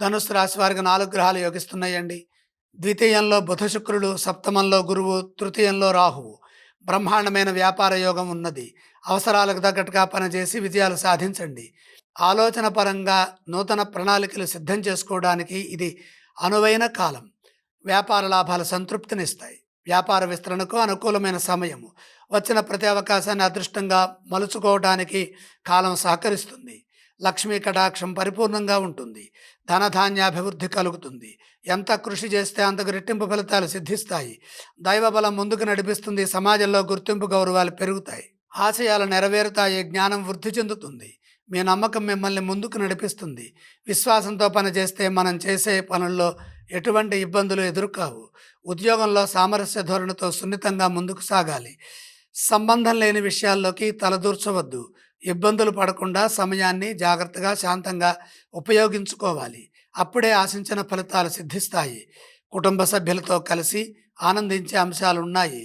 ధనుస్సు రాశి వారికి 4 గ్రహాలు యోగిస్తున్నాయండి. ద్వితీయంలో బుధ శుక్రుడు, సప్తమంలో గురువు, తృతీయంలో రాహువు. బ్రహ్మాండమైన వ్యాపార యోగం ఉన్నది. అవసరాలకు తగ్గట్టుగా పనిచేసి విజయాలు సాధించండి. ఆలోచన పరంగా నూతన ప్రణాళికలు సిద్ధం చేసుకోవడానికి ఇది అనువైన కాలం. వ్యాపార లాభాలు సంతృప్తినిస్తాయి. వ్యాపార విస్తరణకు అనుకూలమైన సమయము. వచ్చిన ప్రతి అవకాశాన్ని అదృష్టంగా మలుచుకోవడానికి కాలం సహకరిస్తుంది. లక్ష్మీ కటాక్షం పరిపూర్ణంగా ఉంటుంది. ధనధాన్యాభివృద్ధి కలుగుతుంది. ఎంత కృషి చేస్తే అంతకు రెట్టింపు ఫలితాలు సిద్ధిస్తాయి. దైవబలం ముందుకు నడిపిస్తుంది. సమాజంలో గుర్తింపు గౌరవాలు పెరుగుతాయి. ఆశయాలు నెరవేరుతాయి. జ్ఞానం వృద్ధి చెందుతుంది. మీ నమ్మకం మిమ్మల్ని ముందుకు నడిపిస్తుంది. విశ్వాసంతో పనిచేస్తే మనం చేసే పనుల్లో ఎటువంటి ఇబ్బందులు ఎదురుకావు. ఉద్యోగంలో సామరస్య ధోరణితో సున్నితంగా ముందుకు సాగాలి. సంబంధం లేని విషయాల్లోకి తలదూర్చవద్దు. ఇబ్బందులు పడకుండా సమయాన్ని జాగ్రత్తగా, శాంతంగా ఉపయోగించుకోవాలి. అప్పుడే ఆశించిన ఫలితాలు సిద్ధిస్తాయి. కుటుంబ సభ్యులతో కలిసి ఆనందించే అంశాలున్నాయి.